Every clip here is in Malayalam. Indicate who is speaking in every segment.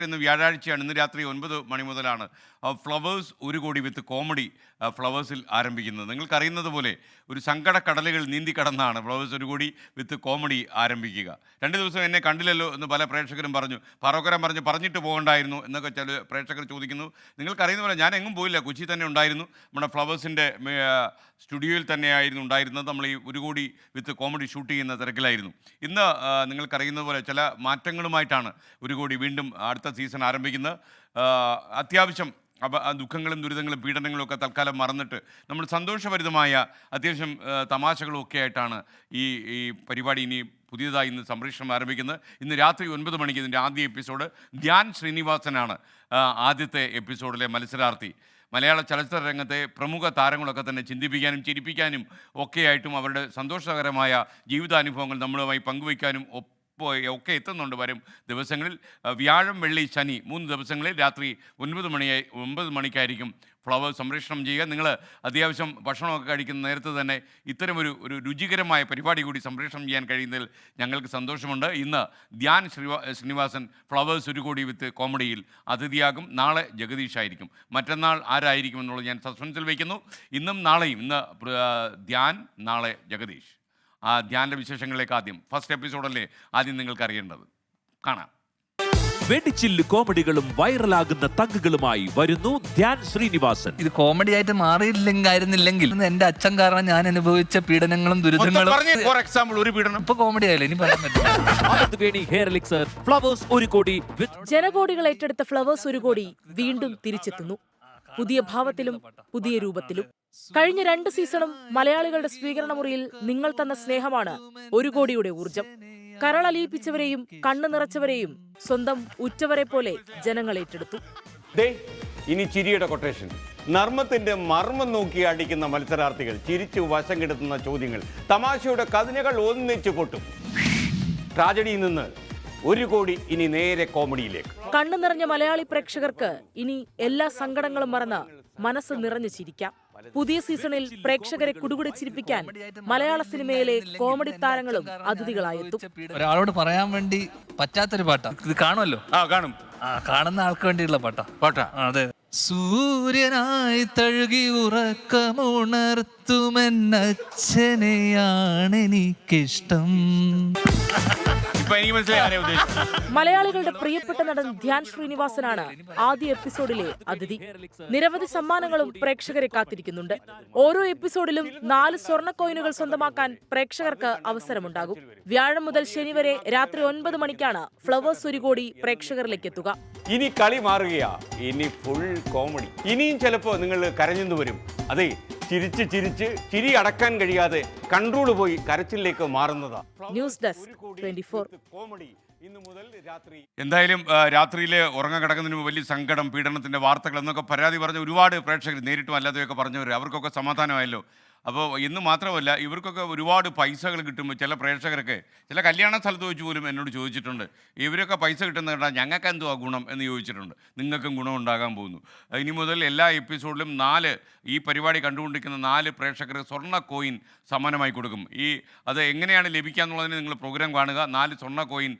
Speaker 1: ഇന്ന് വ്യാഴാഴ്ചയാണ്. ഇന്ന് രാത്രി 9 മണി മുതലാണ് ഫ്ലവേഴ്സ് 1 കോടി വിത്ത് കോമഡി ഫ്ലവേഴ്സിൽ ആരംഭിക്കുന്നത്. നിങ്ങൾക്കറിയുന്നത് പോലെ ഒരു സങ്കട കടലുകൾ നീന്തി കടന്നാണ് ഫ്ലവേഴ്സ് 1 കോടി വിത്ത് കോമഡി ആരംഭിക്കുക. 2 ദിവസം എന്നെ കണ്ടില്ലല്ലോ എന്ന് പല പ്രേക്ഷകരും പറഞ്ഞു. പറോക്കരം പറഞ്ഞിട്ട് പോകണ്ടായിരുന്നു എന്നൊക്കെ ചില പ്രേക്ഷകർ ചോദിക്കുന്നു. നിങ്ങൾക്കറിയുന്ന പോലെ ഞാൻ എങ്ങും പോയില്ല, കൊച്ചി തന്നെ ഉണ്ടായിരുന്നു. നമ്മുടെ ഫ്ലവേഴ്സിൻ്റെ സ്റ്റുഡിയോയിൽ തന്നെയായിരുന്നു ഉണ്ടായിരുന്നത്. നമ്മൾ ഈ 1 കോടി വിത്ത് കോമഡി ഷൂട്ട് ചെയ്യുന്ന തിരക്കിലായിരുന്നു. ഇന്ന് നിങ്ങൾക്കറിയുന്നത് പോലെ ചില മാറ്റങ്ങളുമായിട്ടാണ് 1 കോടി വീണ്ടും അടുത്ത സീസൺ ആരംഭിക്കുന്നത്. അത്യാവശ്യം ദുഃഖങ്ങളും ദുരിതങ്ങളും പീഡനങ്ങളും ഒക്കെ തൽക്കാലം മറന്നിട്ട് നമ്മൾ സന്തോഷഭരിതമായ അത്യാവശ്യം തമാശകളും ഒക്കെ ആയിട്ടാണ് ഈ പരിപാടി ഇനി പുതിയതായി ഇന്ന് സംപ്രേഷണം ആരംഭിക്കുന്നത്. ഇന്ന് രാത്രി 9 മണിക്ക് ഇതിൻ്റെ ആദ്യ എപ്പിസോഡ്. ധ്യാൻ ശ്രീനിവാസനാണ് ആദ്യത്തെ എപ്പിസോഡിലെ മത്സരാർത്ഥി. മലയാള ചലച്ചിത്ര രംഗത്തെ പ്രമുഖ താരങ്ങളൊക്കെ തന്നെ ചിന്തിപ്പിക്കാനും ചിരിപ്പിക്കാനും ഒക്കെയായിട്ടും അവരുടെ സന്തോഷകരമായ ജീവിതാനുഭവങ്ങൾ നമ്മളുമായി പങ്കുവയ്ക്കാനും ഒക്കെ എത്തുന്നുണ്ട് വരും ദിവസങ്ങളിൽ. വ്യാഴം, വെള്ളി, ശനി 3 ദിവസങ്ങളിൽ രാത്രി 9 മണിക്കായിരിക്കും ഫ്ലവേഴ്സ് സംപ്രേഷണം ചെയ്യുക. നിങ്ങൾ അത്യാവശ്യം ഭക്ഷണമൊക്കെ കഴിക്കുന്ന നേരത്തെ തന്നെ ഇത്തരമൊരു രുചികരമായ പരിപാടി കൂടി സംപ്രേഷണം ചെയ്യാൻ കഴിയുന്നതിൽ ഞങ്ങൾക്ക് സന്തോഷമുണ്ട്. ഇന്ന് ധ്യാൻ ശ്രീനിവാസൻ ഫ്ലവേഴ്സ് 1 കോടി വിത്ത് കോമഡിയിൽ അതിഥിയാകും. നാളെ ജഗദീഷ് ആയിരിക്കും. മറ്റന്നാൾ ആരായിരിക്കും എന്നുള്ളത് ഞാൻ സസ്പെൻസിൽ വയ്ക്കുന്നു. ഇന്നും നാളെയും, ഇന്ന് ധ്യാൻ, നാളെ ജഗദീഷ്. ആ ധ്യാൻ്റെ വിശേഷങ്ങളിലേക്ക് ആദ്യം ഫസ്റ്റ് എപ്പിസോഡല്ലേ ആദ്യം നിങ്ങൾക്ക് അറിയേണ്ടത്. കാണാം.
Speaker 2: വെടിച്ചില്ല് കോമഡികളും വൈറലാകുന്ന തഗ്ഗുകളുമായി വരുന്നു ധ്യാൻ ശ്രീനിവാസൻ.
Speaker 3: ഇത് കോമഡി ആയിട്ട് മാറിയില്ലെങ്കിൽ എന്റെ അച്ഛൻ കാരണം ഞാൻ അനുഭവിച്ച പീഡനങ്ങളും ദുരിതങ്ങളും.
Speaker 1: ഫോർ എക്സാമ്പിൾ ഒരു പീഡനം
Speaker 3: ഇപ്പൊ കോമഡി ആയില്ല, ഇനി പറയാൻ പറ്റില്ല.
Speaker 2: ഹെയർ എലിക്സർ ഫ്ലവേഴ്സ് 1 കോടി.
Speaker 4: ജനകോടികൾ ഏറ്റെടുത്ത ഫ്ലവേഴ്സ് 1 കോടി വീണ്ടും തിരിച്ചെത്തുന്നു. പുതിയ ഭാവത്തിലും പുതിയ രൂപത്തിലും. കഴിഞ്ഞ 2 സീസണും മലയാളികളുടെ സ്വീകരണ മുറിയിൽ നിങ്ങൾ തന്ന സ്നേഹമാണ് 1 കോടിയുടെ ഊർജം. കരളലിയിപ്പിച്ചവരെയും കണ്ണു നിറച്ചവരെയും സ്വന്തം ഉറ്റവരെ പോലെ ജനങ്ങൾ ഏറ്റെടുത്തു.
Speaker 1: ഇനി ചിരിയുടെ കൊട്ടേഷൻ. നർമ്മത്തിന്റെ മർമ്മം നോക്കി അടിക്കുന്ന മത്സരാർത്ഥികൾ, ചിരിച്ചു വശം കെടുത്തുന്ന ചോദ്യങ്ങൾ, തമാശയുടെ കതിനകൾ ഒന്നിച്ചു പൊട്ടും. ട്രാജഡിയിൽ നിന്ന് 1 കോടി ഇനി നേരെ കോമഡിയിലേക്ക്.
Speaker 4: കണ്ണു നിറഞ്ഞ മലയാളി പ്രേക്ഷകർക്ക് ഇനി എല്ലാ സങ്കടങ്ങളും മറന്ന് മനസ്സ് നിറഞ്ഞു ചിരിക്കാം. പുതിയ സീസണിൽ പ്രേക്ഷകരെ കുടുകുടി ചിരിപ്പിക്കാൻ മലയാള സിനിമയിലെ കോമഡി താരങ്ങളും അതിഥികളായെത്തും.
Speaker 3: ഒരാളോട് പറയാൻ വേണ്ടി പറ്റാത്തൊരു പാട്ടാ ഇത്. കാണുമല്ലോ?
Speaker 1: കാണും.
Speaker 3: കാണുന്ന ആൾക്ക് വേണ്ടിയുള്ള പാട്ടാ. അതെ. സൂര്യനായി തഴുകി ഉറക്കമുണർത്തുമെന്നച്ഛനെയാണെനിക്കിഷ്ടം.
Speaker 4: മലയാളികളുടെ പ്രിയപ്പെട്ട നടൻ ധ്യാൻ ശ്രീനിവാസനാണ് ആദ്യ എപ്പിസോഡിലെ അതിഥി. നിരവധി സമ്മാനങ്ങളും പ്രേക്ഷകരെ കാത്തിരിക്കുന്നുണ്ട്. ഓരോ എപ്പിസോഡിലും 4 സ്വർണ്ണ കോയിനുകൾ സ്വന്തമാക്കാൻ പ്രേക്ഷകർക്ക് അവസരമുണ്ടാകും. വ്യാഴം മുതൽ ശനി വരെ രാത്രി 9 മണിക്കാണ് ഫ്ലവേഴ്സ് 1 കോടി പ്രേക്ഷകരിലേക്ക് എത്തുക.
Speaker 1: ഇനി കളി മാറുകയാ. ഇനി ഫുൾ കോമഡി. ഇനിയും ചിലപ്പോ നിങ്ങൾ കരഞ്ഞെന്ന് വരും. അതെ, ചിരിച്ച് ചിരി അടക്കാൻ കഴിയാതെ കൺട്രോൾ പോയി കരച്ചിലേക്ക് മാറുന്നതാ.
Speaker 4: News desk 24.
Speaker 1: എന്തായാലും രാത്രിയിൽ ഉറങ്ങാൻ കിടക്കുന്നതിന് മുമ്പ് വലിയ സങ്കടം, പീഡനത്തിന്റെ വാർത്തകൾ എന്നൊക്കെ പരാതി പറഞ്ഞ ഒരുപാട് പ്രേക്ഷകർ, നേരിട്ടും അല്ലാതെയൊക്കെ പറഞ്ഞവർ, അവർക്കൊക്കെ സമാധാനമായല്ലോ. അപ്പോൾ ഇന്ന് മാത്രമല്ല, ഇവർക്കൊക്കെ ഒരുപാട് പൈസകൾ കിട്ടുമ്പോൾ ചില പ്രേക്ഷകരൊക്കെ ചില കല്യാണ സ്ഥലത്ത് വെച്ച് പോലും എന്നോട് ചോദിച്ചിട്ടുണ്ട്, ഇവരൊക്കെ പൈസ കിട്ടുന്ന കേട്ടാൽ ഞങ്ങൾക്ക് എന്തുവാ ഗുണം എന്ന് ചോദിച്ചിട്ടുണ്ട്. നിങ്ങൾക്കും ഗുണം ഉണ്ടാകാൻ പോകുന്നു. ഇനി മുതൽ എല്ലാ എപ്പിസോഡിലും 4 ഈ പരിപാടി കണ്ടുകൊണ്ടിരിക്കുന്ന 4 പ്രേക്ഷകർ സ്വർണ്ണ കോയിൻ സമ്മാനമായി കൊടുക്കും. അത് എങ്ങനെയാണ് ലഭിക്കുക എന്നുള്ളതിന് നിങ്ങൾ പ്രോഗ്രാം കാണുക. 4 സ്വർണ്ണ കോയിൻ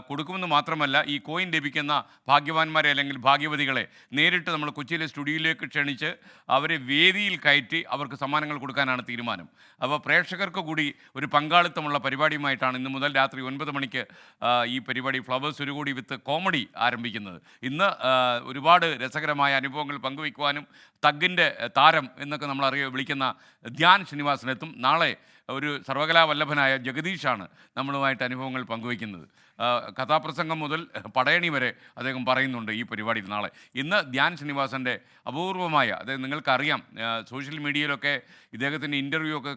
Speaker 1: കൊടുക്കുമെന്ന് മാത്രമല്ല, ഈ കോയിൻ ലഭിക്കുന്ന ഭാഗ്യവാന്മാരെ അല്ലെങ്കിൽ ഭാഗ്യവതികളെ നേരിട്ട് നമ്മൾ കൊച്ചിയിലെ സ്റ്റുഡിയോയിലേക്ക് ക്ഷണിച്ച് അവരെ വേദിയിൽ കയറ്റി അവർക്ക് സമ്മാനങ്ങൾ കൊടുക്കാൻ തീരുമാനം. അപ്പോൾ പ്രേക്ഷകർക്ക് കൂടി ഒരു പങ്കാളിത്തമുള്ള പരിപാടിയുമായിട്ടാണ് ഇന്ന് മുതൽ രാത്രി 9 മണിക്ക് ഈ പരിപാടി ഫ്ലവേഴ്സ് 1 കോടി വിത്ത് കോമഡി ആരംഭിക്കുന്നത്. ഇന്ന് ഒരുപാട് രസകരമായ അനുഭവങ്ങൾ പങ്കുവയ്ക്കുവാനും തഗ്ഗിൻ്റെ താരം എന്നൊക്കെ നമ്മൾ വിളിക്കുന്ന ധ്യാൻ ശ്രീനിവാസനെത്തും. നാളെ ഒരു സർവകലാവല്ലഭനായ ജഗദീഷാണ് നമ്മളുമായിട്ട് അനുഭവങ്ങൾ പങ്കുവയ്ക്കുന്നത്. കഥാപ്രസംഗം മുതൽ പടയണി വരെ അദ്ദേഹം പറയുന്നുണ്ട് ഈ പരിപാടിയിൽ നാളെ. ഇന്ന് ധ്യാൻ ശ്രീനിവാസൻ്റെ അപൂർവമായ, അതായത് നിങ്ങൾക്കറിയാം, സോഷ്യൽ മീഡിയയിലൊക്കെ ഇദ്ദേഹത്തിൻ്റെ ഇൻ്റർവ്യൂ ഒക്കെ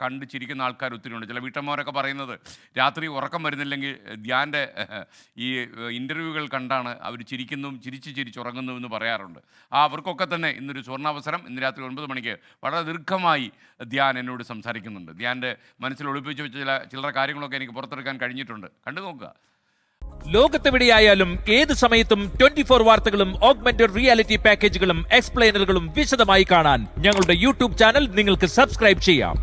Speaker 1: കണ്ട് ചിരിക്കുന്ന ആൾക്കാർ ഒത്തിരിയുണ്ട്. ചില വീട്ടമ്മമാരൊക്കെ പറയുന്നത് രാത്രി ഉറക്കം വരുന്നില്ലെങ്കിൽ ധ്യാൻ്റെ ഈ ഇൻ്റർവ്യൂകൾ കണ്ടാണ് അവർ ചിരിച്ചുറങ്ങുന്നുവെന്ന് പറയാറുണ്ട്. അവർക്കൊക്കെ തന്നെ ഇന്നൊരു സുവർണാവസരം. ഇന്ന് രാത്രി 9 മണിക്ക് വളരെ ദീർഘമായി ധ്യാൻ എന്നോട് സംസാരിക്കുന്നുണ്ട്. ധ്യാൻ്റെ മനസ്സിൽ ഒളിപ്പിച്ച് വെച്ച ചില കാര്യങ്ങളൊക്കെ എനിക്ക് പുറത്തെടുക്കാൻ കഴിഞ്ഞിട്ടുണ്ട്. കണ്ടു നോക്കുക.
Speaker 2: ലോകത്തെവിടെയായാലും ഏത് സമയത്തും 24 വാർത്തകളും ഓഗ്മെന്റഡ് റിയാലിറ്റി പാക്കേജുകളും എക്സ്പ്ലെയിനറുകളും വിശദമായി കാണാൻ ഞങ്ങളുടെ യൂട്യൂബ് ചാനൽ നിങ്ങൾക്ക് സബ്സ്ക്രൈബ് ചെയ്യാം.